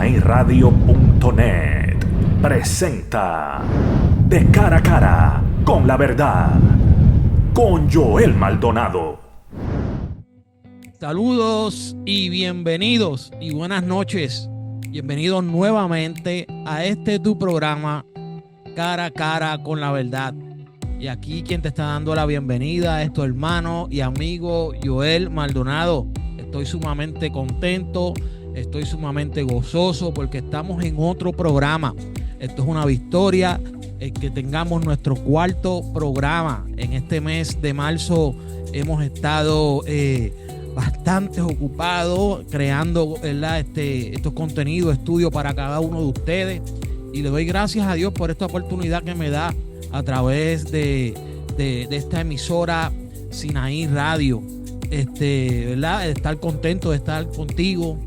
SinaíRadio.net presenta De Cara a Cara con la Verdad, con Joel Maldonado. Saludos y bienvenidos y buenas noches. Bienvenidos nuevamente a tu programa Cara a Cara con la Verdad. Y aquí quien te está dando la bienvenida es tu hermano y amigo Joel Maldonado. Estoy sumamente contento, estoy sumamente gozoso porque estamos en otro programa. Esto es una victoria que tengamos nuestro cuarto programa. En este mes de marzo hemos estado bastante ocupados creando, ¿verdad? Estos contenidos, estudios para cada uno de ustedes. Y le doy gracias a Dios por esta oportunidad que me da a través de esta emisora Sinaí Radio, ¿verdad? De estar contento de estar contigo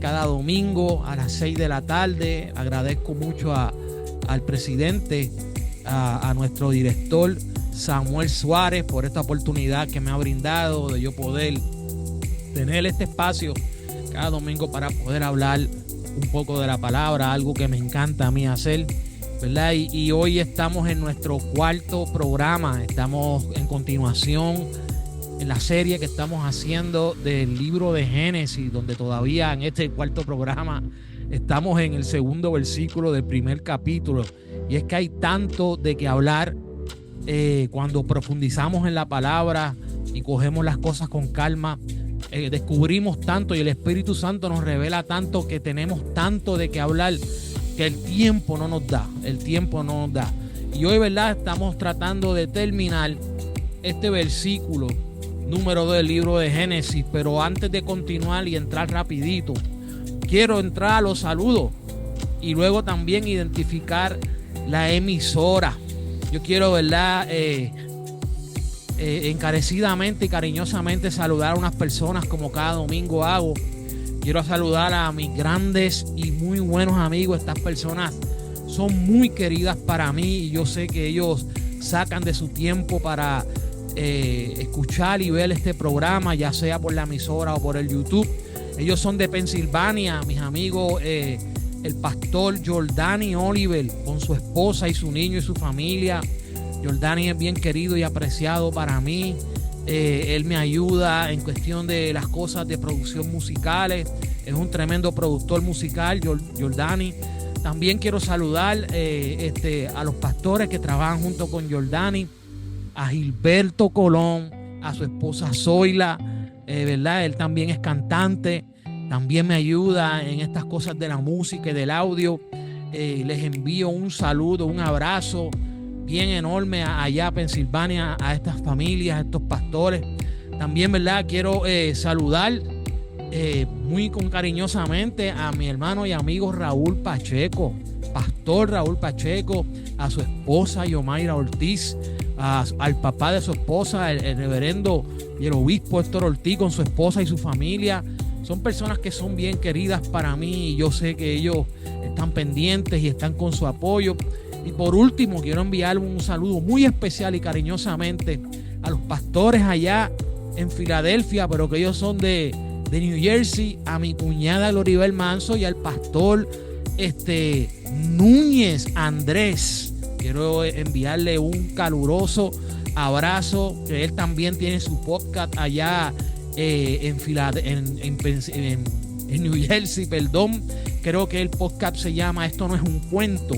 cada domingo a las 6 de la tarde. Agradezco mucho al presidente, a nuestro director Samuel Suárez por esta oportunidad que me ha brindado de yo poder tener este espacio cada domingo para poder hablar un poco de la palabra, algo que me encanta a mí hacer, ¿verdad? Y hoy estamos en nuestro cuarto programa. Estamos en continuación en la serie que estamos haciendo del libro de Génesis, donde todavía en este cuarto programa estamos en el segundo versículo del primer capítulo. Y es que hay tanto de qué hablar cuando profundizamos en la palabra y cogemos las cosas con calma. Descubrimos tanto y el Espíritu Santo nos revela tanto que tenemos tanto de qué hablar que el tiempo no nos da. Y hoy, ¿verdad? Estamos tratando de terminar este versículo número 2 del libro de Génesis, pero antes de continuar y entrar rapidito, quiero entrar a los saludos y luego también identificar la emisora. Yo quiero, ¿verdad? Encarecidamente y cariñosamente saludar a unas personas como cada domingo hago. Quiero saludar a mis grandes y muy buenos amigos. Estas personas son muy queridas para mí y yo sé que ellos sacan de su tiempo para escuchar y ver este programa, ya sea por la emisora o por el YouTube. Ellos son de Pensilvania, mis amigos, el pastor Jordani Oliver con su esposa y su niño y su familia. Jordani es bien querido y apreciado para mí. Él me ayuda en cuestión de las cosas de producción musicales. Es un tremendo productor musical, Jordani. También quiero saludar a los pastores que trabajan junto con Jordani, a Gilberto Colón, a su esposa Zoila, ¿verdad? Él también es cantante, también me ayuda en estas cosas de la música y del audio. Les envío un saludo, un abrazo bien enorme allá a Pensilvania, a estas familias, a estos pastores. También, ¿verdad? Quiero saludar muy cariñosamente a mi hermano y amigo Raúl Pacheco, pastor Raúl Pacheco, a su esposa Yomaira Ortiz, al papá de su esposa, el reverendo y el obispo Héctor Ortiz con su esposa y su familia. Son personas que son bien queridas para mí y yo sé que ellos están pendientes y están con su apoyo. Y por último, quiero enviar un saludo muy especial y cariñosamente a los pastores allá en Filadelfia, pero que ellos son de New Jersey, a mi cuñada Gloribel Manso y al pastor Núñez Andrés. Quiero enviarle un caluroso abrazo, que él también tiene su podcast allá en New Jersey, perdón. Creo que el podcast se llama Esto No Es Un Cuento.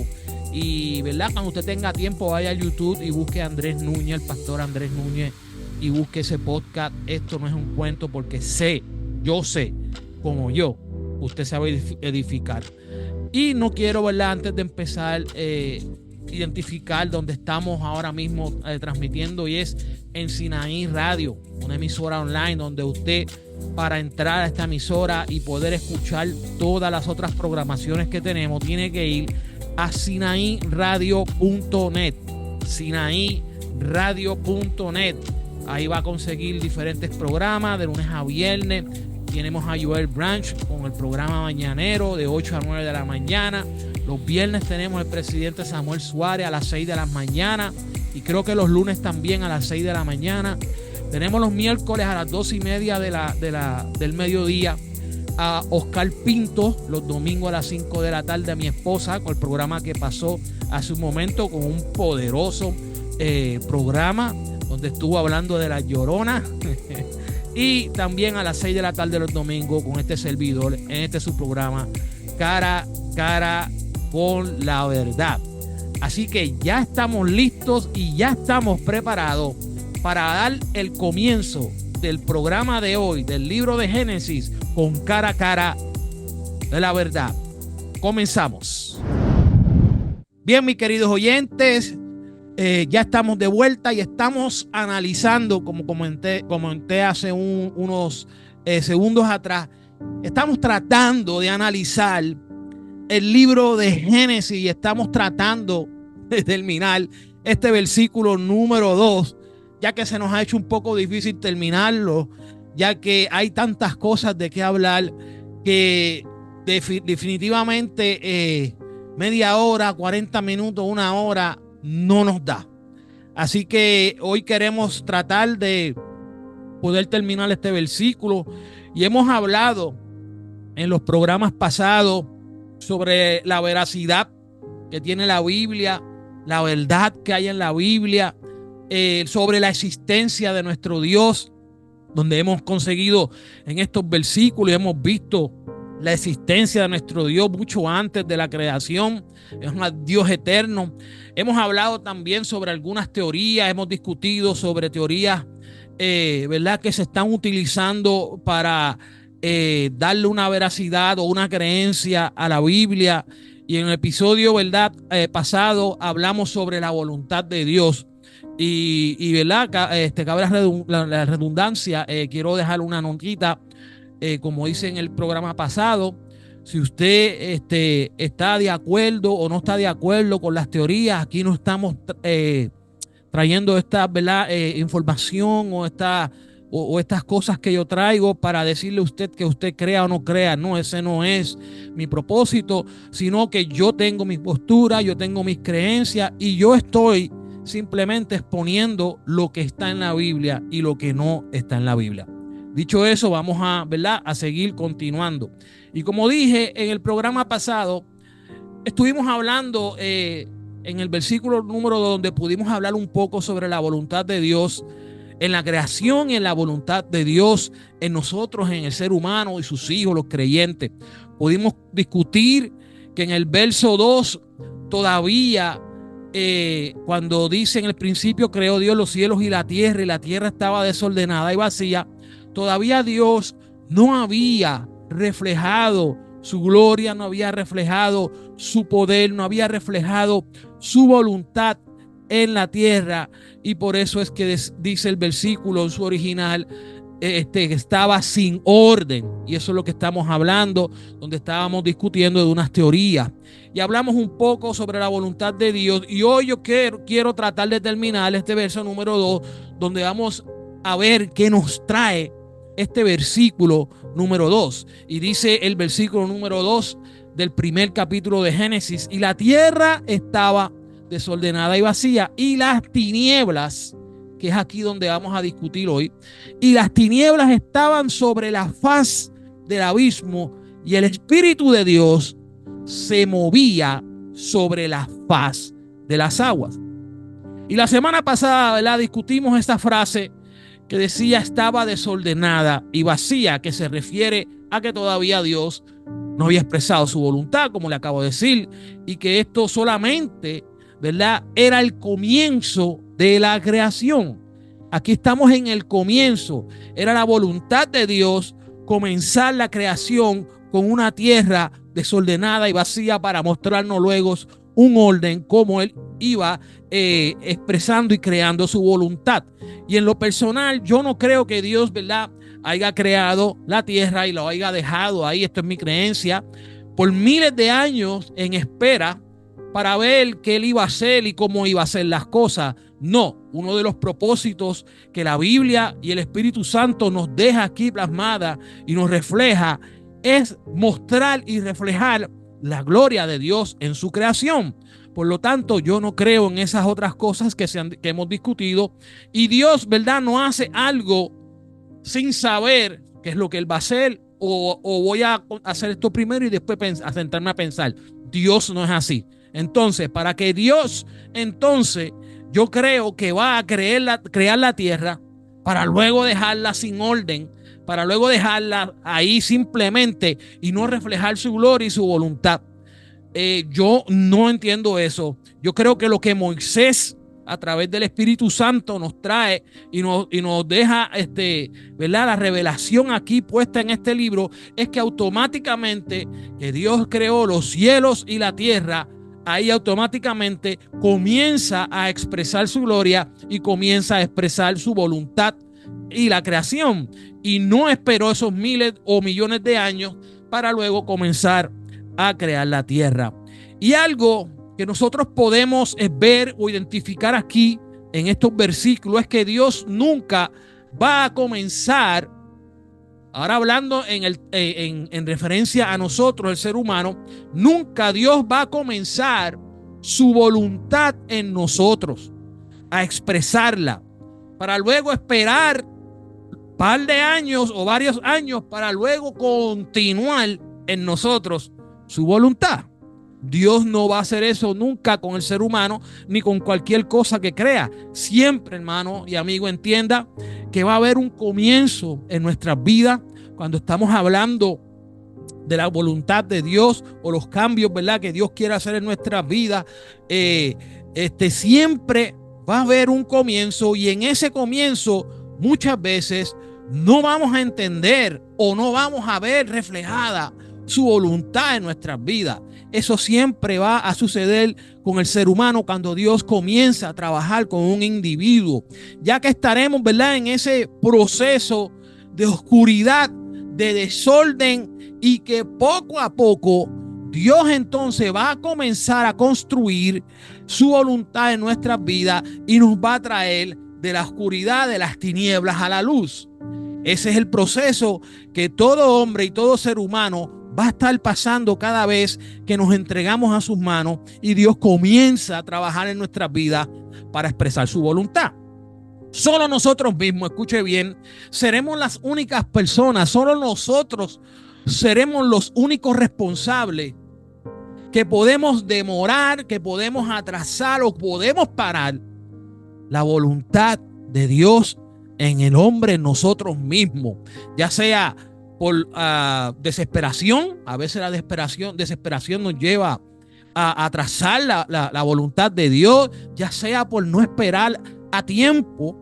Y, ¿verdad? Cuando usted tenga tiempo, vaya a YouTube y busque a Andrés Núñez, el pastor Andrés Núñez, y busque ese podcast, Esto No Es Un Cuento, porque yo sé, como yo, usted se va a edificar. Y no quiero, ¿verdad? Antes de empezar, identificar dónde estamos ahora mismo transmitiendo, y es en Sinaí Radio, una emisora online donde usted, para entrar a esta emisora y poder escuchar todas las otras programaciones que tenemos, tiene que ir a SinaíRadio.net. SinaíRadio.net. Ahí va a conseguir diferentes programas de lunes a viernes. Tenemos a Joel Branch con el programa mañanero de 8 a 9 de la mañana. Los viernes tenemos el presidente Samuel Suárez a las 6 de la mañana. Y creo que los lunes también a las 6 de la mañana. Tenemos los miércoles a las 2:30 del mediodía a Oscar Pinto los domingos a las 5 de la tarde, a mi esposa, con el programa que pasó hace un momento, con un poderoso programa donde estuvo hablando de la Llorona. Y también a las 6 de la tarde los domingos con este servidor en este su programa Cara a Cara con la Verdad. Así que ya estamos listos y ya estamos preparados para dar el comienzo del programa de hoy, del libro de Génesis, con Cara a Cara de la Verdad. Comenzamos. Bien, mis queridos oyentes, ya estamos de vuelta y estamos analizando, como comenté hace unos segundos atrás, estamos tratando de analizar el libro de Génesis y estamos tratando de terminar este versículo número 2, ya que se nos ha hecho un poco difícil terminarlo, ya que hay tantas cosas de qué hablar que definitivamente media hora, 40 minutos, una hora no nos da. Así que hoy queremos tratar de poder terminar este versículo y hemos hablado en los programas pasados sobre la veracidad que tiene la Biblia, la verdad que hay en la Biblia, sobre la existencia de nuestro Dios, donde hemos conseguido en estos versículos y hemos visto la existencia de nuestro Dios mucho antes de la creación. Es un Dios eterno. Hemos hablado también sobre algunas teorías, hemos discutido sobre teorías, ¿verdad?, que se están utilizando para darle una veracidad o una creencia a la Biblia. Y en el episodio, ¿verdad?, pasado hablamos sobre la voluntad de Dios. Y ¿verdad?, cabe la redundancia, quiero dejar una notita. Como hice en el programa pasado, si usted está de acuerdo o no está de acuerdo con las teorías, aquí no estamos trayendo esta, ¿verdad?, información o estas cosas que yo traigo para decirle a usted que usted crea o no crea. No, ese no es mi propósito, sino que yo tengo mi postura, yo tengo mis creencias y yo estoy simplemente exponiendo lo que está en la Biblia y lo que no está en la Biblia. Dicho eso, vamos a seguir continuando. Y como dije en el programa pasado, estuvimos hablando en el versículo número 2, donde pudimos hablar un poco sobre la voluntad de Dios en la creación y en la voluntad de Dios en nosotros, en el ser humano y sus hijos, los creyentes. Pudimos discutir que en el verso 2 todavía, cuando dice en el principio creó Dios los cielos y la tierra estaba desordenada y vacía, todavía Dios no había reflejado su gloria, no había reflejado su poder, no había reflejado su voluntad en la tierra. Y por eso es que dice el versículo en su original, que estaba sin orden. Y eso es lo que estamos hablando, donde estábamos discutiendo de unas teorías. Y hablamos un poco sobre la voluntad de Dios. Y hoy yo quiero tratar de terminar este verso número 2, donde vamos a ver qué nos trae este versículo número 2. Y dice el versículo número 2 del primer capítulo de Génesis: y la tierra estaba desordenada y vacía, y las tinieblas, que es aquí donde vamos a discutir hoy, y las tinieblas estaban sobre la faz del abismo, y el Espíritu de Dios se movía sobre la faz de las aguas. Y la semana pasada, ¿verdad?, discutimos esta frase que decía estaba desordenada y vacía, que se refiere a que todavía Dios no había expresado su voluntad, como le acabo de decir, y que esto solamente, ¿verdad?, era el comienzo de la creación. Aquí estamos en el comienzo. Era la voluntad de Dios comenzar la creación con una tierra desordenada y vacía para mostrarnos luego un orden, como Él iba expresando y creando su voluntad. Y en lo personal, yo no creo que Dios, ¿verdad?, haya creado la tierra y lo haya dejado ahí, esto es mi creencia, por miles de años en espera para ver qué Él iba a hacer y cómo iba a hacer las cosas. No, uno de los propósitos que la Biblia y el Espíritu Santo nos deja aquí plasmada y nos refleja es mostrar y reflejar la gloria de Dios en su creación. Por lo tanto, yo no creo en esas otras cosas que hemos discutido. Y Dios, ¿verdad?, no hace algo sin saber qué es lo que Él va a hacer o voy a hacer esto primero y después a sentarme a pensar. Dios no es así. Entonces, para que Dios, entonces, yo creo que va a crear la tierra para luego dejarla sin orden, para luego dejarla ahí simplemente y no reflejar su gloria y su voluntad. Yo no entiendo eso. Yo creo que lo que Moisés a través del Espíritu Santo nos trae y nos deja ¿verdad? La revelación aquí puesta en este libro es que automáticamente que Dios creó los cielos y la tierra, ahí automáticamente comienza a expresar su gloria y comienza a expresar su voluntad y la creación, y no esperó esos miles o millones de años para luego comenzar a crear la tierra. Y algo que nosotros podemos ver o identificar aquí en estos versículos es que Dios nunca va a comenzar, ahora hablando en referencia a nosotros, el ser humano, nunca Dios va a comenzar su voluntad en nosotros, a expresarla, para luego esperar un par de años o varios años para luego continuar en nosotros su voluntad. Dios no va a hacer eso nunca con el ser humano ni con cualquier cosa que crea. Siempre, hermano y amigo, entienda que va a haber un comienzo en nuestras vidas cuando estamos hablando de la voluntad de Dios o los cambios, ¿verdad?, que Dios quiere hacer en nuestras vidas. Siempre va a haber un comienzo, y en ese comienzo muchas veces no vamos a entender o no vamos a ver reflejada su voluntad en nuestras vidas. Eso siempre va a suceder con el ser humano cuando Dios comienza a trabajar con un individuo, ya que estaremos, ¿verdad?, en ese proceso de oscuridad, de desorden, y que poco a poco Dios entonces va a comenzar a construir su voluntad en nuestras vidas y nos va a traer de la oscuridad, de las tinieblas, a la luz. Ese es el proceso que todo hombre y todo ser humano va a estar pasando cada vez que nos entregamos a sus manos y Dios comienza a trabajar en nuestras vidas para expresar su voluntad. Solo nosotros mismos, escuche bien, seremos las únicas personas, solo nosotros seremos los únicos responsables que podemos demorar, que podemos atrasar o podemos parar la voluntad de Dios en el hombre, en nosotros mismos, ya sea por desesperación. A veces la desesperación nos lleva a atrasar la voluntad de Dios, ya sea por no esperar a tiempo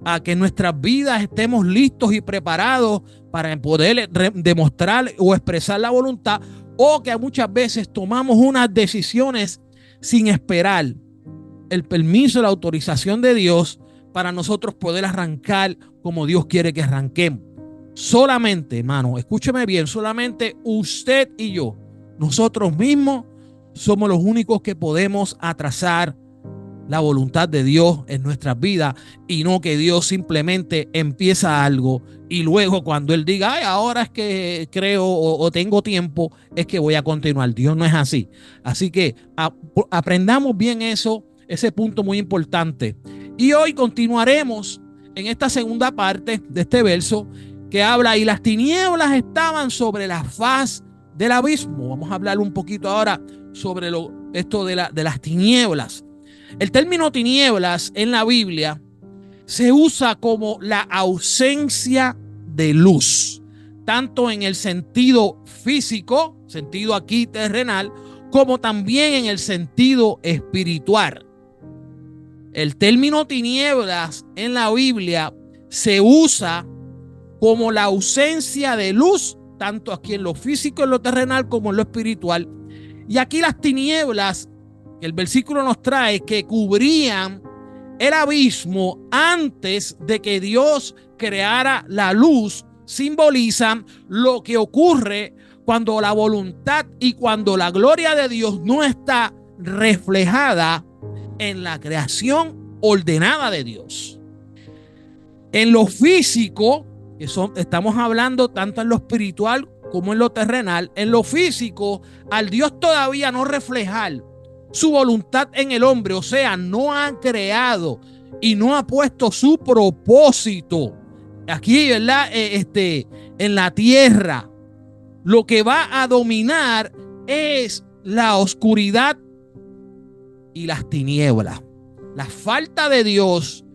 a que en nuestras vidas estemos listos y preparados para poder demostrar o expresar la voluntad, o que muchas veces tomamos unas decisiones sin esperar el permiso, la autorización de Dios para nosotros poder arrancar como Dios quiere que arranquemos. Solamente, hermano, escúcheme bien, solamente usted y yo, nosotros mismos, somos los únicos que podemos atrasar la voluntad de Dios en nuestras vidas, y no que Dios simplemente empieza algo y luego cuando Él diga, ay, ahora es que creo o tengo tiempo, es que voy a continuar. Dios no es así. Así que aprendamos bien eso, ese punto muy importante. Y hoy continuaremos en esta segunda parte de este verso que habla, y las tinieblas estaban sobre la faz del abismo. Vamos a hablar un poquito ahora sobre esto de las tinieblas. El término tinieblas en la Biblia se usa como la ausencia de luz, tanto en el sentido físico, sentido aquí terrenal, como también en el sentido espiritual. El término tinieblas en la Biblia se usa como la ausencia de luz, tanto aquí en lo físico, en lo terrenal, como en lo espiritual. Y aquí las tinieblas, el versículo nos trae, que cubrían el abismo antes de que Dios creara la luz, simbolizan lo que ocurre cuando la voluntad y cuando la gloria de Dios no está reflejada en la creación ordenada de Dios. En lo físico, estamos hablando tanto en lo espiritual como en lo terrenal. En lo físico, al Dios todavía no reflejar su voluntad en el hombre, o sea, no ha creado y no ha puesto su propósito aquí, ¿verdad? En la tierra, lo que va a dominar es la oscuridad y las tinieblas. La falta de Dios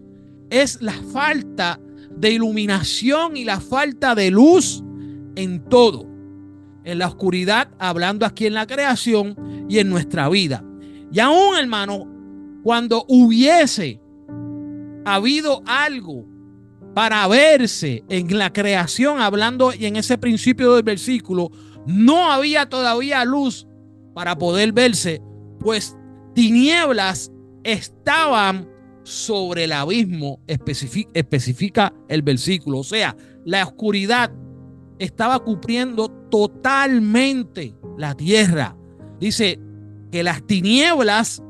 es la falta de iluminación y la falta de luz en todo. En la oscuridad, hablando aquí en la creación y en nuestra vida. Y aún, hermano, cuando hubiese habido algo para verse en la creación, hablando y en ese principio del versículo, no había todavía luz para poder verse, pues tinieblas estaban sobre el abismo, especifica el versículo. O sea, la oscuridad estaba cubriendo totalmente la tierra. Dice que las tinieblas,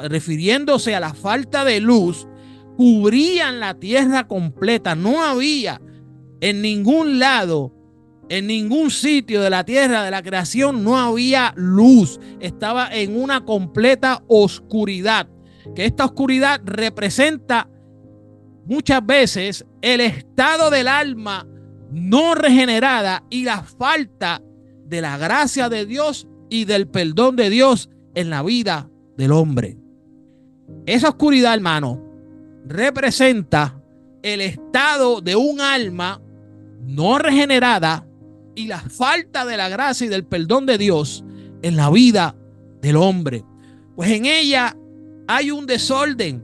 refiriéndose a la falta de luz, cubrían la tierra completa. No había en ningún lado, en ningún sitio de la tierra, de la creación, no había luz. Estaba en una completa oscuridad. Que esta oscuridad representa muchas veces el estado del alma no regenerada y la falta de la gracia de Dios y del perdón de Dios en la vida del hombre. Esa oscuridad, hermano, representa el estado de un alma no regenerada y la falta de la gracia y del perdón de Dios en la vida del hombre. Pues en ella hay un desorden.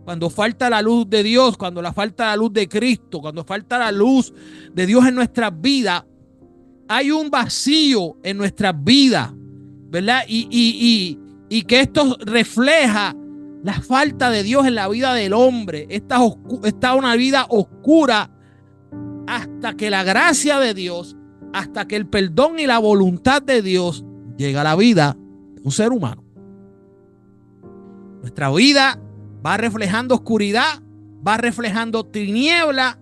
Cuando falta la luz de Dios, cuando falta la luz de Cristo, cuando falta la luz de Dios en nuestras vidas, hay un vacío en nuestras vidas, ¿verdad? Y que esto refleja la falta de Dios en la vida del hombre. Está una vida oscura hasta que la gracia de Dios, hasta que el perdón y la voluntad de Dios llega a la vida de un ser humano. Nuestra vida va reflejando oscuridad, va reflejando tiniebla,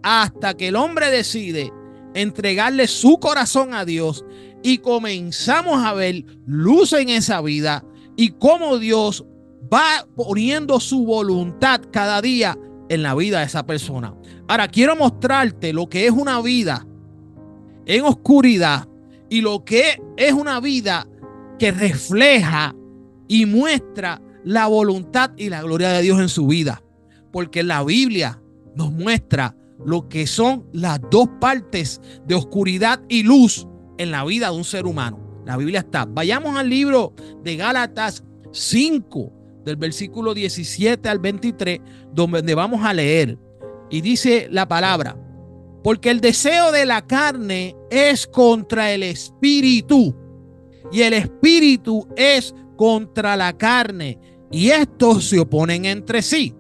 hasta que el hombre decide entregarle su corazón a Dios y comenzamos a ver luz en esa vida y cómo Dios va poniendo su voluntad cada día en la vida de esa persona. Ahora quiero mostrarte lo que es una vida en oscuridad y lo que es una vida que refleja y muestra la voluntad y la gloria de Dios en su vida, porque la Biblia nos muestra lo que son las dos partes de oscuridad y luz en la vida de un ser humano. La Biblia está. Vayamos al libro de Gálatas 5, del versículo 17 al 23, donde vamos a leer. Y dice la palabra: porque el deseo de la carne es contra el espíritu, y el espíritu es contra la carne, y estos se oponen entre sí.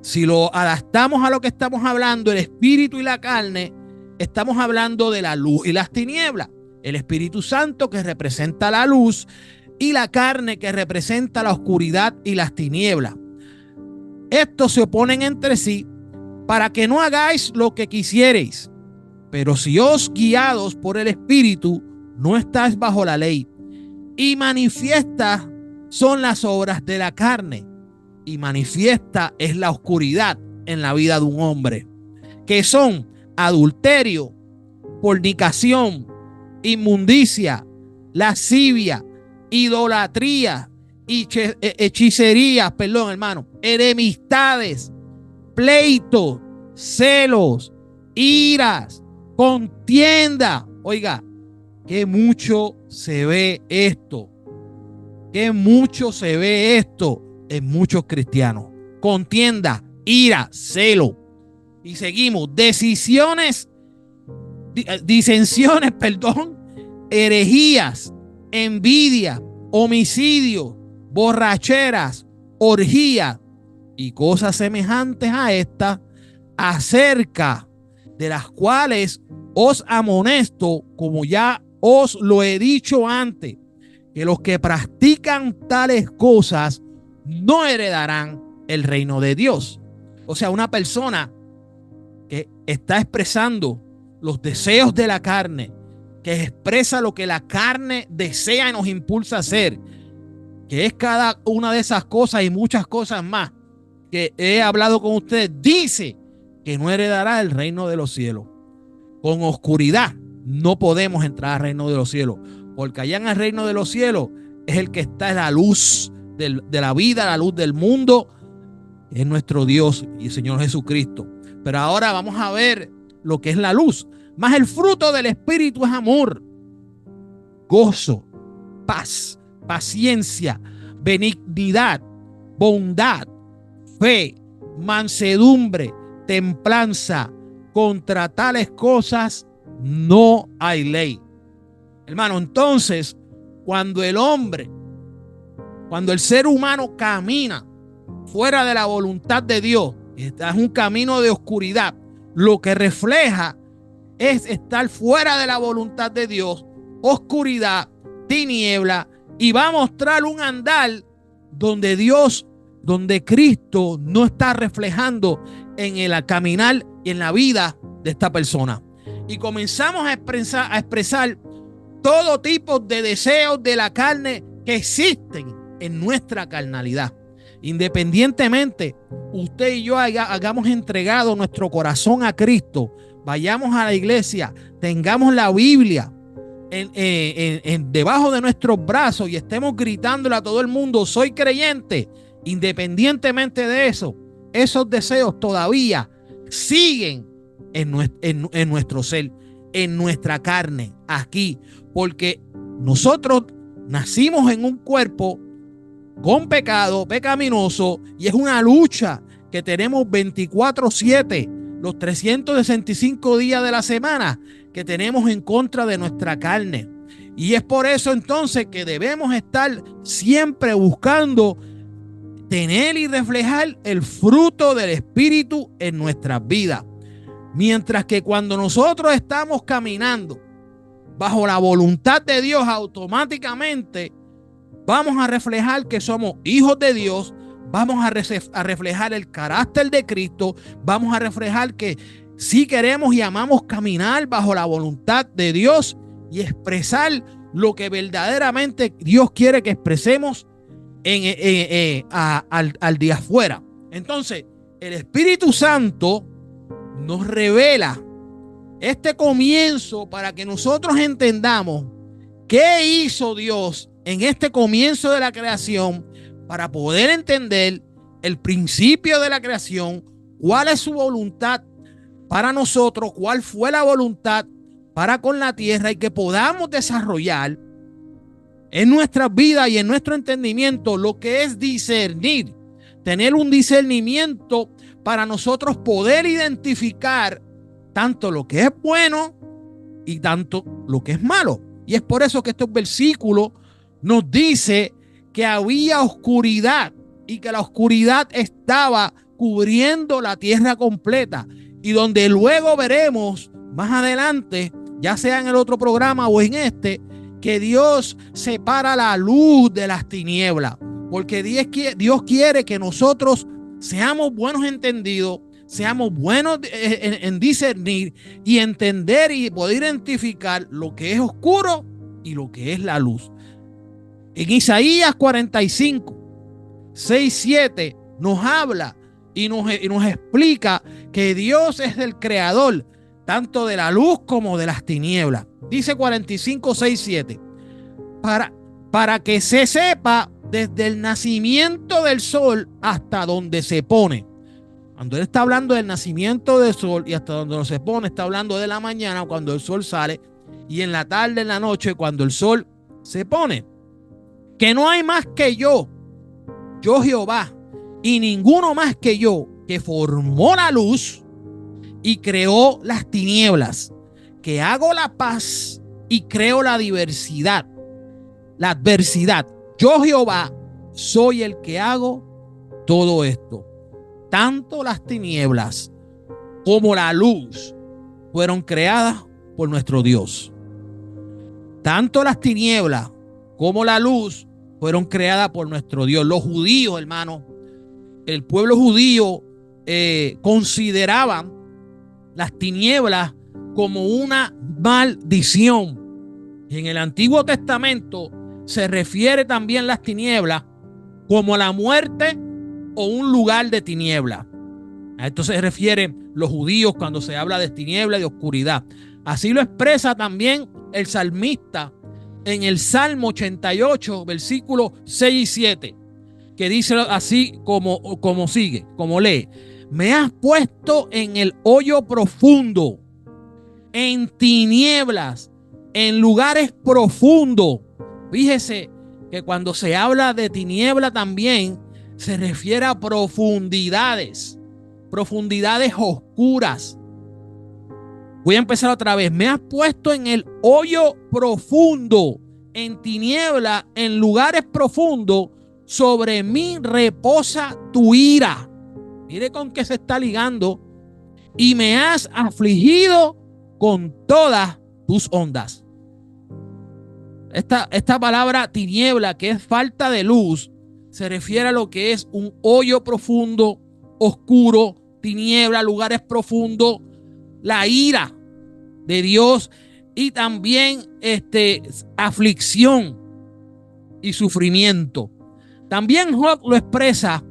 Si lo adaptamos a lo que estamos hablando, el espíritu y la carne, estamos hablando de la luz y las tinieblas. El Espíritu Santo, que representa la luz, y la carne, que representa la oscuridad y las tinieblas. Estos se oponen entre sí para que no hagáis lo que quisiereis. Pero si os guiados por el Espíritu, no estáis bajo la ley. Y manifiestas son las obras de la carne, y manifiesta es la oscuridad en la vida de un hombre, que son adulterio, fornicación, inmundicia, lascivia, idolatría, hechicerías, enemistades, pleitos, celos, iras, contienda. Oiga, que mucho se ve esto. Que mucho se ve esto en muchos cristianos. Contienda, ira, celo. Y seguimos. Disensiones, herejías, envidia, homicidios, borracheras, orgías y cosas semejantes a estas, acerca de las cuales os amonesto, como ya os lo he dicho antes, que los que practican tales cosas no heredarán el reino de Dios. O sea, una persona que está expresando los deseos de la carne, que expresa lo que la carne desea y nos impulsa a hacer, que es cada una de esas cosas y muchas cosas más que he hablado con ustedes, dice que no heredará el reino de los cielos. Con oscuridad no podemos entrar al reino de los cielos, porque allá en el reino de los cielos es el que está en la luz de la vida, la luz del mundo, es nuestro Dios y el Señor Jesucristo. Pero ahora vamos a ver lo que es la luz. Más el fruto del Espíritu es amor, gozo, paz, paciencia, benignidad, bondad, fe, mansedumbre, templanza. Contra tales cosas no hay ley. Hermano, entonces, cuando el ser humano camina fuera de la voluntad de Dios, es un camino de oscuridad, lo que refleja es estar fuera de la voluntad de Dios, oscuridad, tiniebla, y va a mostrar un andar donde Cristo no está reflejando en el caminar y en la vida de esta persona. Y comenzamos a expresar todo tipo de deseos de la carne que existen en nuestra carnalidad. Independientemente, usted y yo hagamos entregado nuestro corazón a Cristo, vayamos a la iglesia, tengamos la Biblia debajo de nuestros brazos y estemos gritándole a todo el mundo, soy creyente. Independientemente de eso, esos deseos todavía siguen en nuestro ser, en nuestra carne, aquí, porque nosotros nacimos en un cuerpo con pecado, pecaminoso, y es una lucha que tenemos 24/7, los 365 días de la semana que tenemos en contra de nuestra carne. Y es por eso entonces que debemos estar siempre buscando tener y reflejar el fruto del Espíritu en nuestras vidas. Mientras que cuando nosotros estamos caminando bajo la voluntad de Dios, automáticamente vamos a reflejar que somos hijos de Dios, vamos a reflejar el carácter de Cristo, vamos a reflejar que sí queremos y amamos caminar bajo la voluntad de Dios y expresar lo que verdaderamente Dios quiere que expresemos al día afuera. Entonces, el Espíritu Santo nos revela este comienzo para que nosotros entendamos qué hizo Dios en este comienzo de la creación, para poder entender el principio de la creación, cuál es su voluntad para nosotros, cuál fue la voluntad para con la tierra, y que podamos desarrollar en nuestras vidas y en nuestro entendimiento lo que es discernir, tener un discernimiento para nosotros poder identificar tanto lo que es bueno y tanto lo que es malo. Y es por eso que estos versículos nos dice que había oscuridad y que la oscuridad estaba cubriendo la tierra completa, y donde luego veremos más adelante, ya sea en el otro programa o en este, que Dios separa la luz de las tinieblas, porque Dios quiere que nosotros seamos buenos entendidos, seamos buenos en discernir y entender y poder identificar lo que es oscuro y lo que es la luz. En Isaías 45, 6, 7 nos habla y nos explica que Dios es el creador tanto de la luz como de las tinieblas. Dice 45, 6, 7. Para que se sepa desde el nacimiento del sol hasta donde se pone. Cuando él está hablando del nacimiento del sol y hasta donde se pone, está hablando de la mañana cuando el sol sale, y en la tarde, en la noche, cuando el sol se pone. Que no hay más que yo Jehová, y ninguno más que yo, que formó la luz y creó las tinieblas, que hago la paz y creo la diversidad, la adversidad. Yo Jehová soy el que hago todo esto. Tanto las tinieblas como la luz fueron creadas por nuestro Dios. Tanto las tinieblas como la luz fueron creadas por nuestro Dios. Los judíos, hermanos, el pueblo judío consideraban las tinieblas como una maldición. Y en el Antiguo Testamento se refiere también las tinieblas como la muerte o un lugar de tiniebla. A esto se refieren los judíos cuando se habla de tiniebla y de oscuridad. Así lo expresa también el salmista en el Salmo 88, versículos 6 y 7, que dice así como sigue, como lee: me has puesto en el hoyo profundo, en tinieblas, en lugares profundos. Fíjese que cuando se habla de tiniebla también se refiere a profundidades oscuras. Voy a empezar otra vez. Me has puesto en el hoyo profundo, en tiniebla, en lugares profundos. Sobre mí reposa tu ira. Mire con qué se está ligando. Y me has afligido con todas tus ondas. Esta palabra tiniebla, que es falta de luz, se refiere a lo que es un hoyo profundo, oscuro, tiniebla, lugares profundos, la ira de Dios y también aflicción y sufrimiento. También Job lo expresa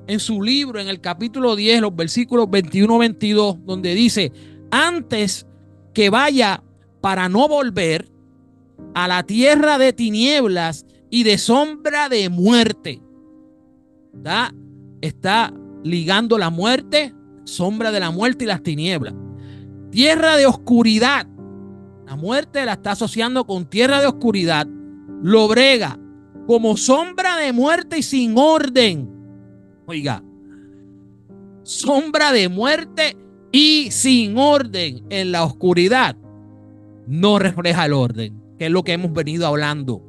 en su libro, en el capítulo 10, los versículos 21-22, donde dice: antes que vaya para no volver a la tierra de tinieblas y de sombra de muerte. Está ligando la muerte, sombra de la muerte y las tinieblas. Tierra de oscuridad. La muerte la está asociando con tierra de oscuridad. Lobrega, como sombra de muerte y sin orden. Oiga, sombra de muerte y sin orden en la oscuridad. No refleja el orden, que es lo que hemos venido hablando,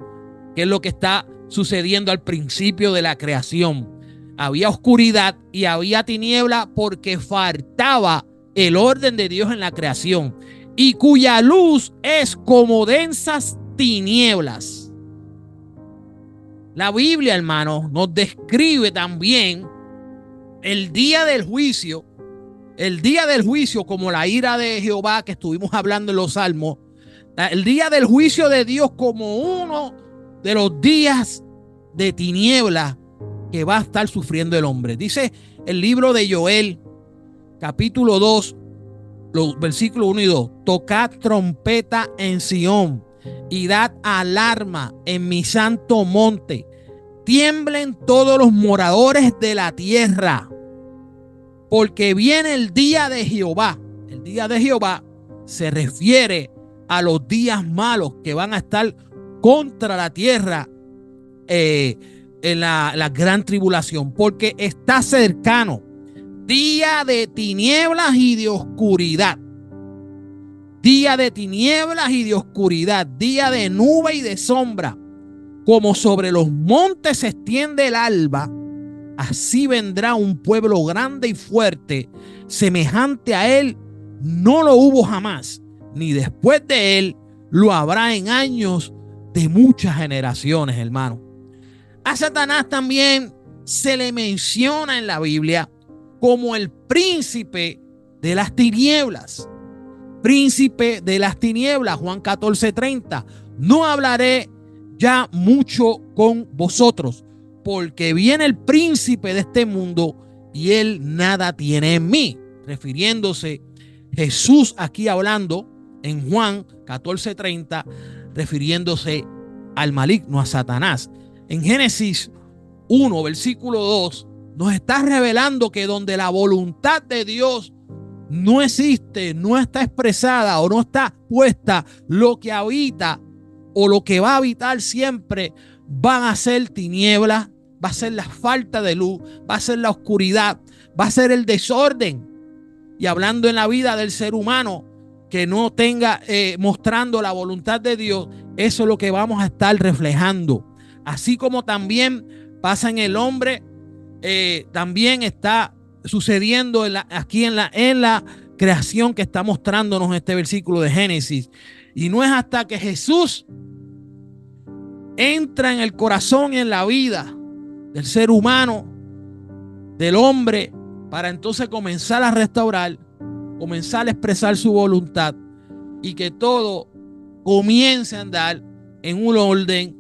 que es lo que está sucediendo al principio de la creación. Había oscuridad y había tiniebla porque faltaba el orden de Dios en la creación, y cuya luz es como densas tinieblas. La Biblia, hermano, nos describe también el día del juicio como la ira de Jehová, que estuvimos hablando en los Salmos. El día del juicio de Dios como uno de los días de tinieblas que va a estar sufriendo el hombre. Dice el libro de Joel, capítulo 2, los versículos 1 y 2: tocad trompeta en Sión y dad alarma en mi santo monte. Tiemblen todos los moradores de la tierra, porque viene el día de Jehová. El día de Jehová se refiere a los días malos que van a estar contra la tierra en la gran tribulación, porque está cercano. Día de tinieblas y de oscuridad. Día de tinieblas y de oscuridad. Día de nube y de sombra. Como sobre los montes se extiende el alba, así vendrá un pueblo grande y fuerte, semejante a él no lo hubo jamás, ni después de él lo habrá en años de muchas generaciones, hermano. A Satanás también se le menciona en la Biblia como el príncipe de las tinieblas. Príncipe de las tinieblas, Juan 14:30. No hablaré ya mucho con vosotros, porque viene el príncipe de este mundo y él nada tiene en mí. Refiriéndose Jesús aquí hablando en Juan 14:30, refiriéndose al maligno, a Satanás. En Génesis 1, versículo 2, nos está revelando que donde la voluntad de Dios no existe, no está expresada o no está puesta, lo que habita o lo que va a habitar siempre van a ser tinieblas, va a ser la falta de luz, va a ser la oscuridad, va a ser el desorden. Y hablando en la vida del ser humano que no tenga mostrando la voluntad de Dios, eso es lo que vamos a estar reflejando. Así como también pasa en el hombre, también está sucediendo aquí en la creación que está mostrándonos este versículo de Génesis. Y no es hasta que Jesús entra en el corazón y en la vida del ser humano, del hombre, para entonces comenzar a restaurar, comenzar a expresar su voluntad y que todo comience a andar en un orden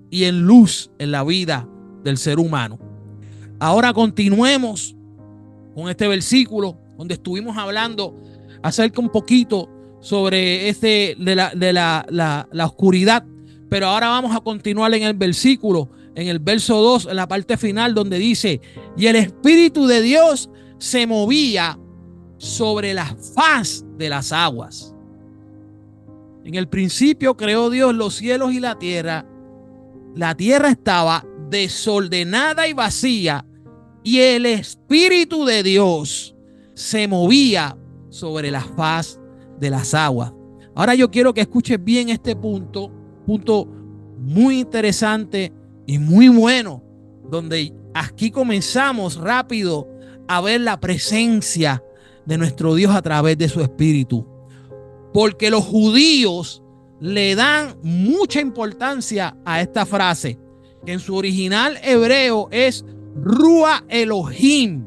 y en luz en la vida del ser humano. Ahora continuemos con este versículo donde estuvimos hablando acerca un poquito sobre la oscuridad, pero ahora vamos a continuar en el versículo, en el verso 2, en la parte final, donde dice: y el Espíritu de Dios se movía sobre la faz de las aguas. En el principio creó Dios los cielos y la tierra. La tierra estaba desordenada y vacía, y el Espíritu de Dios se movía sobre la faz de las aguas. Ahora yo quiero que escuches bien este punto muy interesante y muy bueno, donde aquí comenzamos rápido a ver la presencia de nuestro Dios a través de su Espíritu. Porque los judíos le dan mucha importancia a esta frase, que en su original hebreo es Ruach Elohim.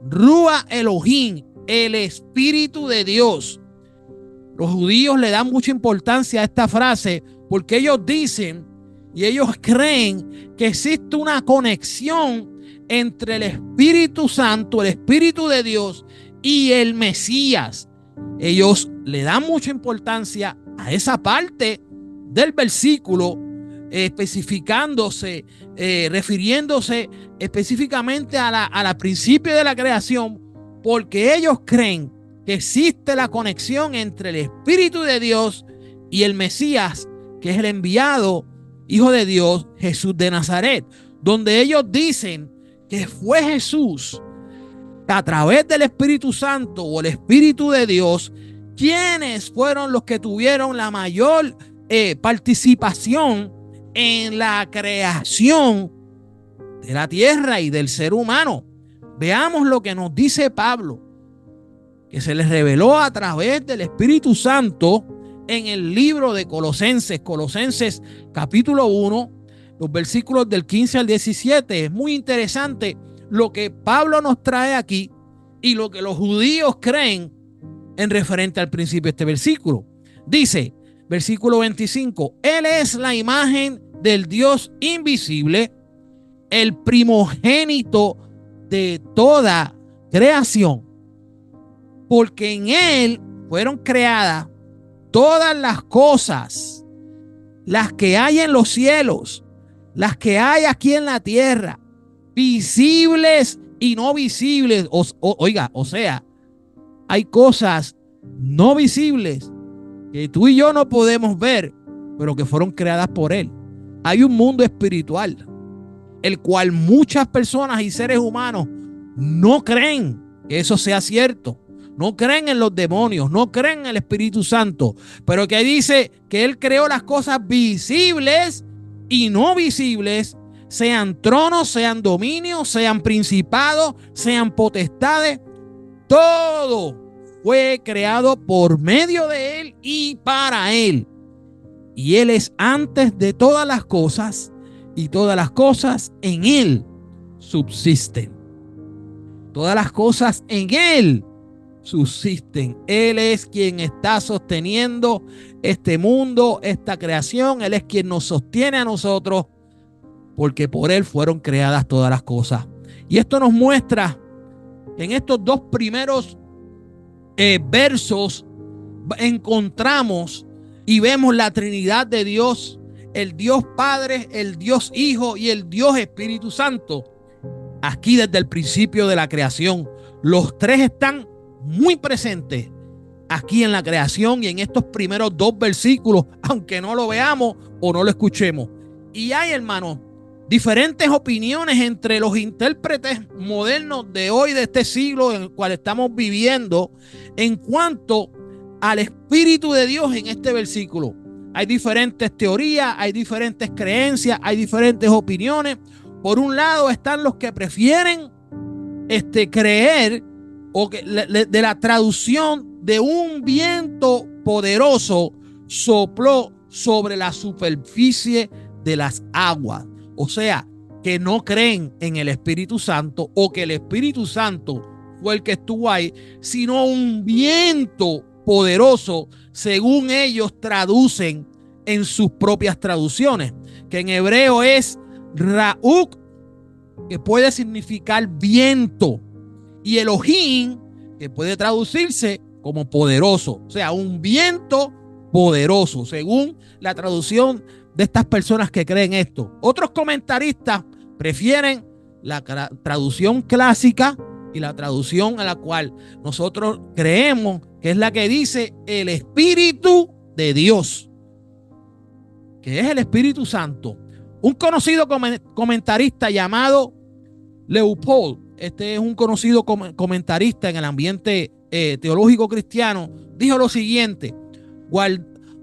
Ruach Elohim, el Espíritu de Dios. Los judíos le dan mucha importancia a esta frase porque ellos dicen y ellos creen que existe una conexión entre el Espíritu Santo, el Espíritu de Dios y el Mesías. Ellos le dan mucha importancia a esa parte del versículo, especificándose, refiriéndose específicamente a la principio de la creación, porque ellos creen que existe la conexión entre el Espíritu de Dios y el Mesías, que es el enviado Hijo de Dios, Jesús de Nazaret, donde ellos dicen que fue Jesús, a través del Espíritu Santo o el Espíritu de Dios, quienes fueron los que tuvieron la mayor participación en la creación de la tierra y del ser humano. Veamos lo que nos dice Pablo, que se les reveló a través del Espíritu Santo en el libro de Colosenses capítulo 1, los versículos del 15 al 17. Es muy interesante lo que Pablo nos trae aquí y lo que los judíos creen en referente al principio de este versículo. Dice, versículo 25, Él es la imagen del Dios invisible, el primogénito de toda creación, porque en Él fueron creadas todas las cosas, las que hay en los cielos, las que hay aquí en la tierra, visibles y no visibles. O sea, hay cosas no visibles que tú y yo no podemos ver, pero que fueron creadas por Él. Hay un mundo espiritual, el cual muchas personas y seres humanos no creen que eso sea cierto. No creen en los demonios, no creen en el Espíritu Santo, pero que dice que Él creó las cosas visibles y no visibles, sean tronos, sean dominios, sean principados, sean potestades. Todo fue creado por medio de Él y para Él. Y Él es antes de todas las cosas, y todas las cosas en Él subsisten. Todas las cosas en Él subsisten. Él es quien está sosteniendo este mundo, esta creación. Él es quien nos sostiene a nosotros, porque por Él fueron creadas todas las cosas. Y esto nos muestra que en estos dos primeros versos encontramos y vemos la Trinidad de Dios, el Dios Padre, el Dios Hijo y el Dios Espíritu Santo. Aquí desde el principio de la creación, los tres están muy presentes aquí en la creación y en estos primeros dos versículos, aunque no lo veamos o no lo escuchemos. Y hay, hermanos, diferentes opiniones entre los intérpretes modernos de hoy, de este siglo en el cual estamos viviendo, en cuanto al Espíritu de Dios en este versículo. Hay diferentes teorías, hay diferentes creencias, hay diferentes opiniones. Por un lado están los que prefieren creer o que de la traducción de un viento poderoso sopló sobre la superficie de las aguas. O sea, que no creen en el Espíritu Santo o que el Espíritu Santo fue el que estuvo ahí, sino un viento poderoso, según ellos traducen en sus propias traducciones, que en hebreo es Ra'uk, que puede significar viento. y Elohim, que puede traducirse como poderoso, o sea, un viento poderoso, según la traducción de estas personas que creen esto. Otros comentaristas prefieren la traducción clásica y la traducción a la cual nosotros creemos, que es la que dice el Espíritu de Dios, que es el Espíritu Santo. Un conocido comentarista llamado Leopold, este es un conocido comentarista en el ambiente teológico cristiano, dijo lo siguiente: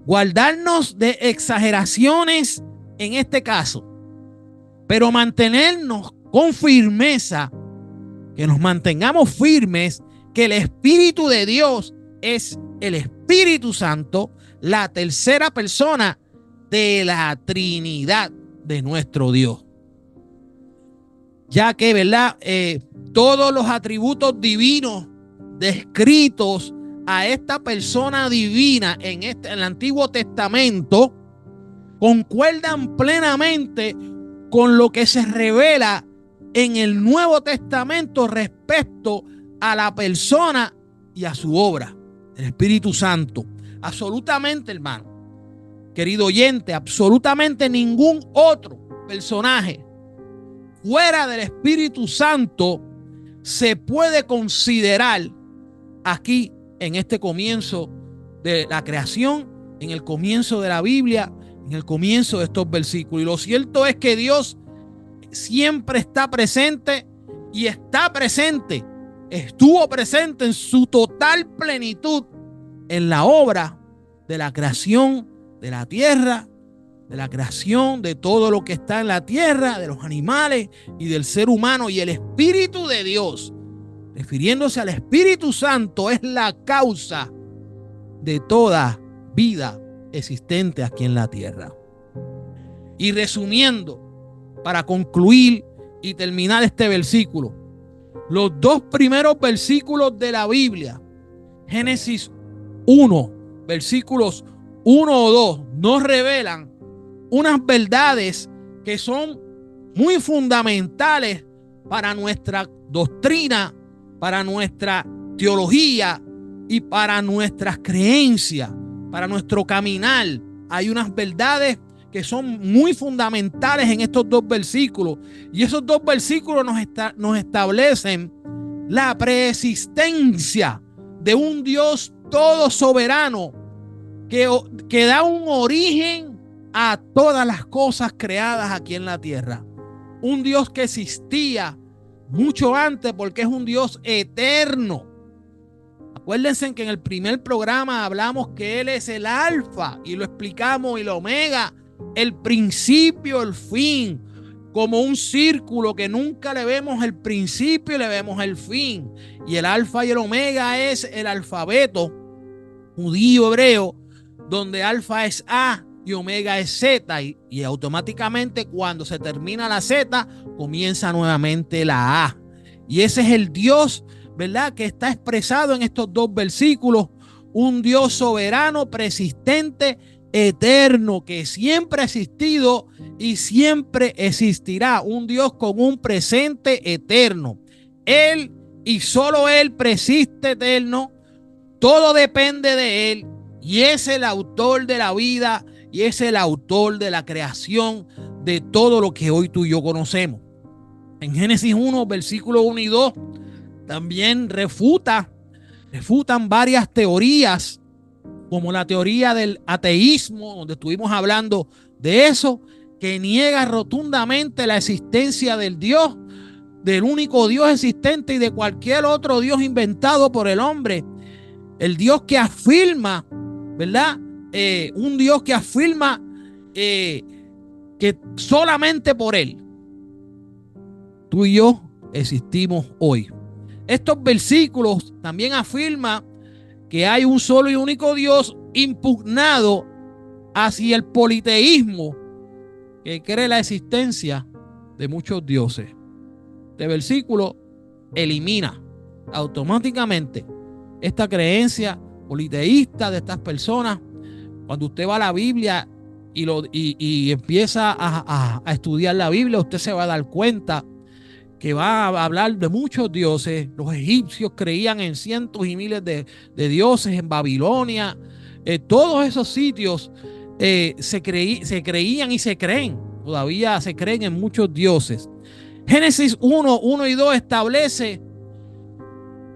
guardarnos de exageraciones en este caso, pero mantenernos con firmeza, que nos mantengamos firmes, que el Espíritu de Dios es el Espíritu Santo, la tercera persona de la Trinidad de nuestro Dios. Ya que, ¿verdad? Todos los atributos divinos descritos a esta persona divina en el Antiguo Testamento concuerdan plenamente con lo que se revela en el Nuevo Testamento respecto a la persona y a su obra, el Espíritu Santo. Absolutamente, hermano, querido oyente, absolutamente ningún otro personaje fuera del Espíritu Santo se puede considerar aquí en este comienzo de la creación, en el comienzo de la Biblia, en el comienzo de estos versículos. Y lo cierto es que Dios siempre está presente y está presente, estuvo presente en su total plenitud en la obra de la creación de la tierra, de la creación de todo lo que está en la tierra, de los animales y del ser humano. Y el Espíritu de Dios, refiriéndose al Espíritu Santo, es la causa de toda vida existente aquí en la tierra. Y resumiendo, para concluir y terminar este versículo, los dos primeros versículos de la Biblia, Génesis 1, versículos 1 o 2, nos revelan unas verdades que son muy fundamentales para nuestra doctrina, para nuestra teología y para nuestras creencias, para nuestro caminar. Hay unas verdades que son muy fundamentales en estos dos versículos, y esos dos versículos nos establecen la preexistencia de un Dios todo soberano que da un origen a todas las cosas creadas aquí en la tierra. Un Dios que existía mucho antes, porque es un Dios eterno. Acuérdense que en el primer programa hablamos que Él es el alfa, y lo explicamos, y el omega, el principio, el fin, como un círculo que nunca le vemos el principio y le vemos el fin. Y el alfa y el omega es el alfabeto judío hebreo, donde alfa es A y omega es Z, y automáticamente cuando se termina la Z comienza nuevamente la A. Y ese es el Dios, ¿verdad?, que está expresado en estos dos versículos. Un Dios soberano, persistente, eterno, que siempre ha existido y siempre existirá. Un Dios con un presente eterno. Él y solo Él persiste eterno. Todo depende de Él, y es el autor de la vida y es el autor de la creación de todo lo que hoy tú y yo conocemos. En Génesis 1, versículos 1 y 2, también refutan varias teorías, como la teoría del ateísmo, donde estuvimos hablando de eso, que niega rotundamente la existencia del Dios, del único Dios existente y de cualquier otro Dios inventado por el hombre. El Dios que afirma, ¿verdad? Un Dios que afirma que solamente por Él tú y yo existimos hoy. Estos versículos también afirman que hay un solo y único Dios, impugnado hacia el politeísmo, que cree la existencia de muchos dioses. Este versículo elimina automáticamente esta creencia politeísta de estas personas. Cuando usted va a la Biblia y empieza a estudiar la Biblia, usted se va a dar cuenta que va a hablar de muchos dioses. Los egipcios creían en cientos y miles de dioses, en Babilonia. Todos esos sitios se creían y se creen, todavía se creen en muchos dioses. Génesis 1 y 2 establece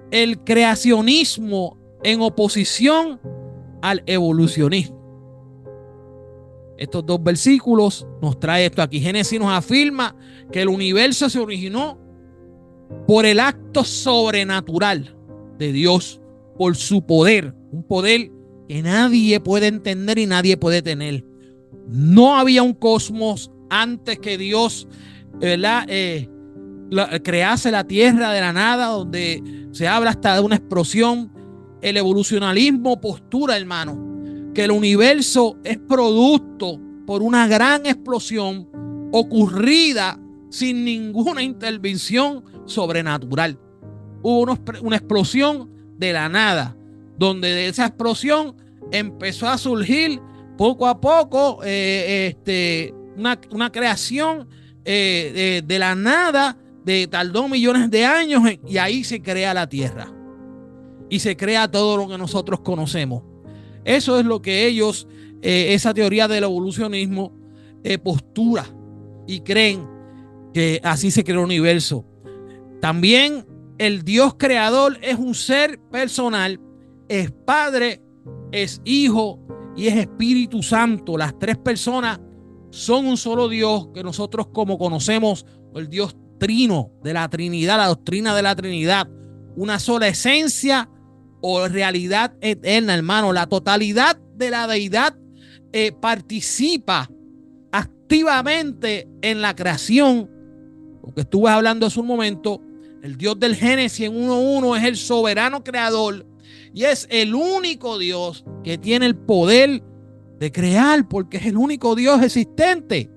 el creacionismo en oposición al evolucionismo. Estos dos versículos nos trae esto aquí. Génesis nos afirma que el universo se originó por el acto sobrenatural de Dios, por su poder, un poder que nadie puede entender y nadie puede tener. No había un cosmos antes que Dios, ¿verdad? Crease la tierra de la nada, donde se habla hasta de una explosión. El evolucionalismo postura, hermano, que el universo es producto por una gran explosión ocurrida sin ninguna intervención sobrenatural. Hubo una explosión de la nada, donde de esa explosión empezó a surgir poco a poco una creación de la nada, tardó millones de años, y ahí se crea la tierra y se crea todo lo que nosotros conocemos. Eso es lo que ellos, esa teoría del evolucionismo, postura y creen que así se creó el universo. También el Dios creador es un ser personal, es Padre, es Hijo y es Espíritu Santo. Las tres personas son un solo Dios, que nosotros como conocemos el Dios trino de la Trinidad, la doctrina de la Trinidad, una sola esencia o realidad eterna, hermano. La totalidad de la deidad participa activamente en la creación. Lo que estuve hablando hace un momento, el Dios del Génesis en 1:1 es el soberano creador y es el único Dios que tiene el poder de crear, porque es el único Dios existente.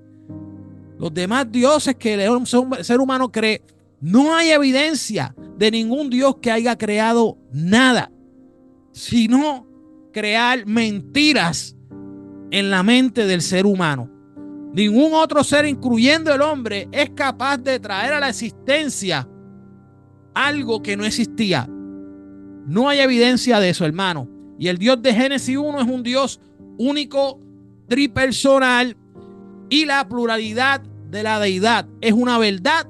Los demás dioses que el ser humano cree, no hay evidencia de ningún Dios que haya creado nada, sino crear mentiras en la mente del ser humano. Ningún otro ser, incluyendo el hombre, es capaz de traer a la existencia algo que no existía. No hay evidencia de eso, hermano. Y el Dios de Génesis 1 es un Dios único, tripersonal, y la pluralidad de la deidad es una verdad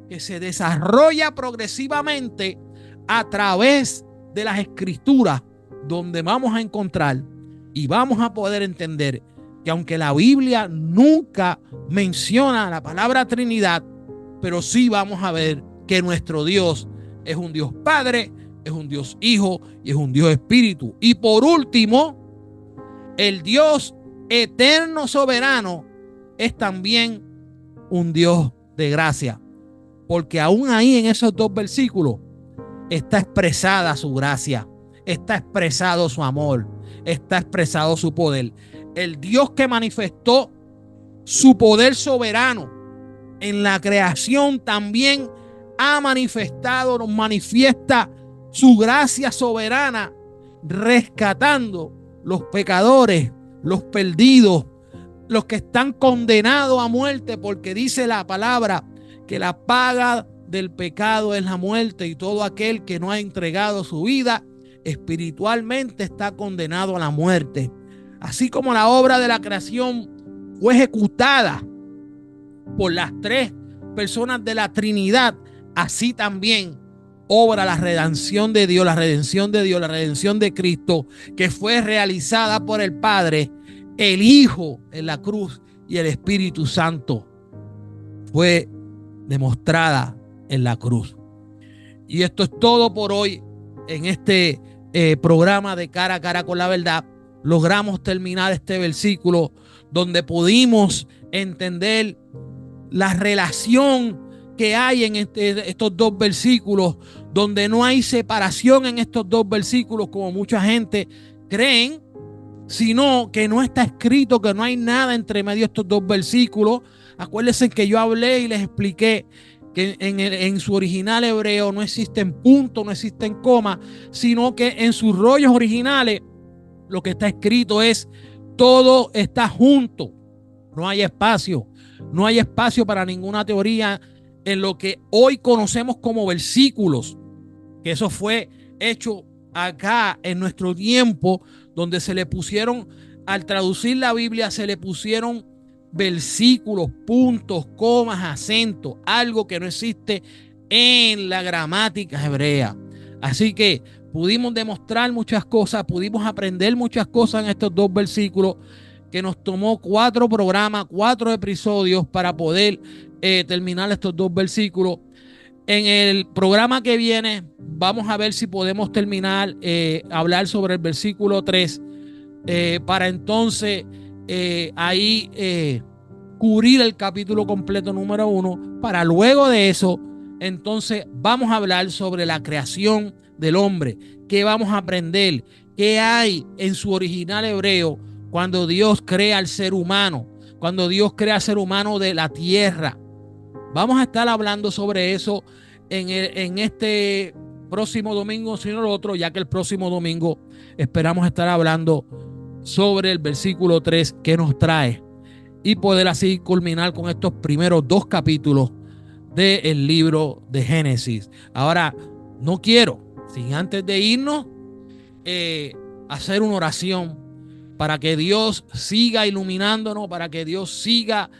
que se desarrolla progresivamente a través de las escrituras, donde vamos a encontrar y vamos a poder entender que aunque la Biblia nunca menciona la palabra Trinidad, pero sí vamos a ver que nuestro Dios es un Dios Padre, es un Dios Hijo y es un Dios Espíritu. Y por último, el Dios eterno soberano es también un Dios de gracia, porque aún ahí en esos dos versículos está expresada su gracia, está expresado su amor, está expresado su poder. El Dios que manifestó su poder soberano en la creación también ha manifestado, nos manifiesta su gracia soberana, rescatando los pecadores, los perdidos, los que están condenados a muerte, porque dice la palabra que la paga del pecado es la muerte, y todo aquel que no ha entregado su vida espiritualmente está condenado a la muerte. Así como la obra de la creación fue ejecutada por las tres personas de la Trinidad, así también obra la redención de Dios, la redención de Dios, la redención de Cristo, que fue realizada por el Padre, el Hijo en la cruz y el Espíritu Santo fue demostrada en la cruz. Y esto es todo por hoy en este programa de Cara a Cara con la Verdad. Logramos terminar este versículo donde pudimos entender la relación que hay en estos dos versículos, donde no hay separación en estos dos versículos como mucha gente creen, sino que no está escrito, que no hay nada entre medio de estos dos versículos. Acuérdense que yo hablé y les expliqué que en su original hebreo no existen puntos, no existen comas, sino que en sus rollos originales lo que está escrito es todo está junto, no hay espacio para ninguna teoría en lo que hoy conocemos como versículos, que eso fue hecho acá en nuestro tiempo, donde se le pusieron, al traducir la Biblia, se le pusieron versículos, puntos, comas, acentos, algo que no existe en la gramática hebrea. Así que pudimos demostrar muchas cosas, pudimos aprender muchas cosas en estos dos versículos, que nos tomó 4 programas, 4 episodios para poder terminar estos dos versículos. En el programa que viene vamos a ver si podemos terminar, hablar sobre el versículo 3, para entonces ahí cubrir el capítulo completo número 1, para luego de eso entonces vamos a hablar sobre la creación del hombre. ¿Qué vamos a aprender? ¿Qué hay en su original hebreo cuando Dios crea al ser humano? Cuando Dios crea al ser humano de la tierra. Vamos a estar hablando sobre eso en este próximo domingo, sino el otro, ya que el próximo domingo esperamos estar hablando sobre el versículo 3 que nos trae y poder así culminar con estos primeros 2 capítulos del libro de Génesis. Ahora, no quiero, sin antes de irnos, hacer una oración para que Dios siga iluminándonos, para que Dios siga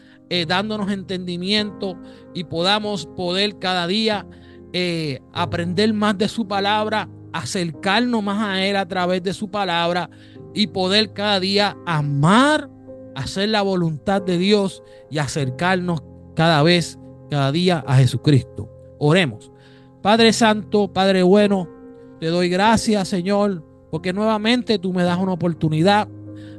dándonos entendimiento y podamos poder cada día aprender más de su palabra, acercarnos más a Él a través de su palabra y poder cada día amar, hacer la voluntad de Dios y acercarnos cada día a Jesucristo. Oremos. Padre Santo, Padre bueno, te doy gracias, Señor, porque nuevamente tú me das una oportunidad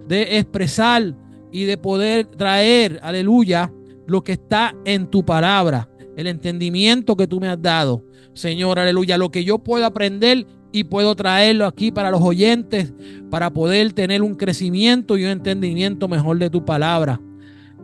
de expresar y de poder traer, aleluya, lo que está en tu palabra, el entendimiento que tú me has dado, Señor, aleluya, lo que yo puedo aprender y puedo traerlo aquí para los oyentes, para poder tener un crecimiento y un entendimiento mejor de tu palabra.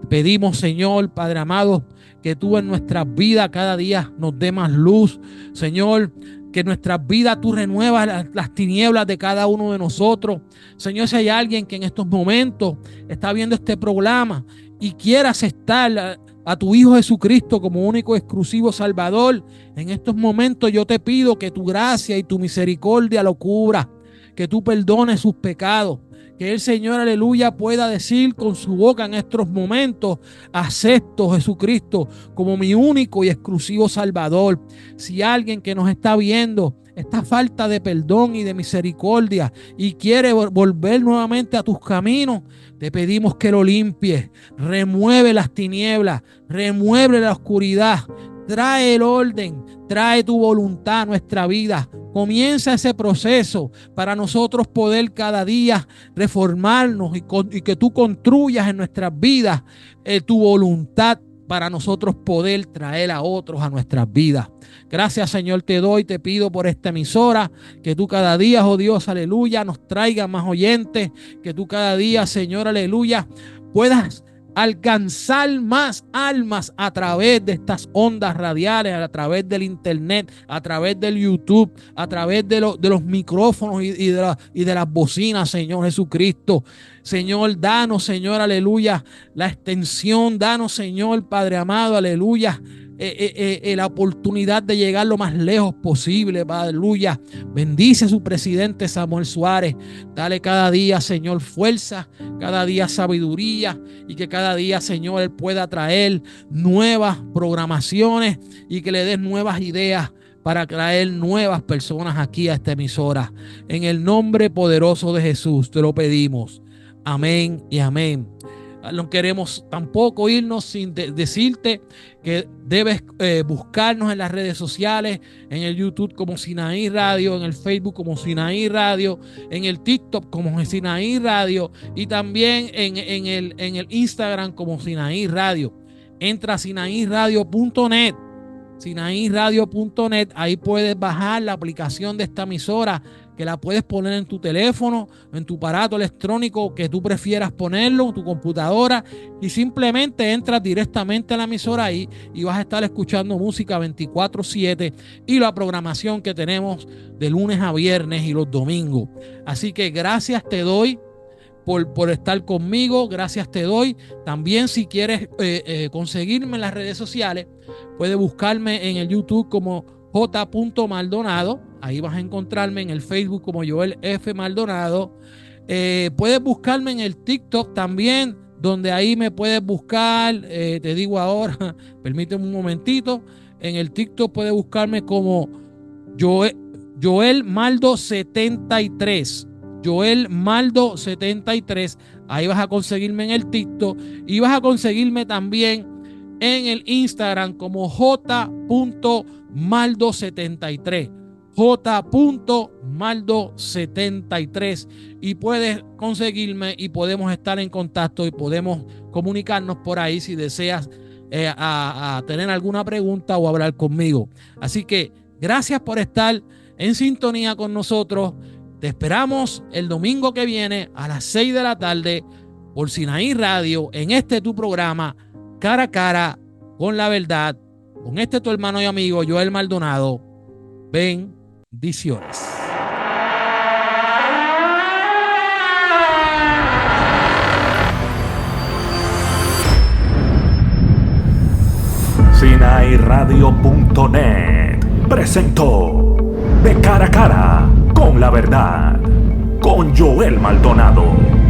Pedimos, Señor, Padre amado, que tú en nuestras vidas cada día nos dé más luz, Señor, que en nuestras vidas tú renuevas las tinieblas de cada uno de nosotros. Señor, si hay alguien que en estos momentos está viendo este programa y quiera aceptar a tu Hijo Jesucristo como único y exclusivo Salvador, en estos momentos yo te pido que tu gracia y tu misericordia lo cubra, que tú perdones sus pecados, que el Señor, aleluya, pueda decir con su boca en estos momentos: acepto Jesucristo como mi único y exclusivo Salvador. Si alguien que nos está viendo esta falta de perdón y de misericordia y quiere volver nuevamente a tus caminos, te pedimos que lo limpies, remueve las tinieblas, remueve la oscuridad, trae el orden, trae tu voluntad a nuestra vida. Comienza ese proceso para nosotros poder cada día reformarnos y que tú construyas en nuestras vidas tu voluntad para nosotros poder traer a otros a nuestras vidas. Gracias, Señor, te doy, te pido por esta emisora, que tú cada día, oh Dios, aleluya, nos traiga más oyentes, que tú cada día, Señor, aleluya, puedas alcanzar más almas a través de estas ondas radiales, a través del internet, a través del YouTube, a través de los micrófonos y de las bocinas, Señor Jesucristo. Señor, danos, Señor, aleluya, la extensión, danos, Señor, Padre amado, aleluya, la oportunidad de llegar lo más lejos posible, aleluya. Bendice a su presidente Samuel Suárez, dale cada día, Señor, fuerza, cada día sabiduría, y que cada día, Señor, él pueda traer nuevas programaciones y que le des nuevas ideas para traer nuevas personas aquí a esta emisora. En el nombre poderoso de Jesús te lo pedimos. Amén y amén. No queremos tampoco irnos sin decirte que debes buscarnos en las redes sociales, en el YouTube como Sinaí Radio, en el Facebook como Sinaí Radio, en el TikTok como Sinaí Radio y también en el Instagram como Sinaí Radio. Entra a sinaíradio.net, sinaíradio.net, ahí puedes bajar la aplicación de esta emisora, que la puedes poner en tu teléfono, en tu aparato electrónico que tú prefieras ponerlo, en tu computadora, y simplemente entras directamente a la emisora ahí y vas a estar escuchando música 24/7 y la programación que tenemos de lunes a viernes y los domingos. Así que gracias te doy por estar conmigo. Gracias te doy. También si quieres conseguirme en las redes sociales, puedes buscarme en el YouTube como J. Maldonado. Ahí vas a encontrarme en el Facebook como Joel F. Maldonado. Puedes buscarme en el TikTok también, donde ahí me puedes buscar. Te digo ahora, permíteme un momentito. En el TikTok puedes buscarme como Joel Maldo 73. Joel Maldo 73. Ahí vas a conseguirme en el TikTok y vas a conseguirme también en el Instagram como J. Maldo 73. J. Maldo 73 y puedes conseguirme y podemos estar en contacto y podemos comunicarnos por ahí si deseas a tener alguna pregunta o hablar conmigo. Así que gracias por estar en sintonía con nosotros. Te esperamos el domingo que viene a las 6 de la tarde por Sinaí Radio en este tu programa Cara a Cara con la Verdad, con este tu hermano y amigo Joel Maldonado. Bendiciones. SinaiRadio.net presentó De Cara a Cara con la Verdad, con Joel Maldonado.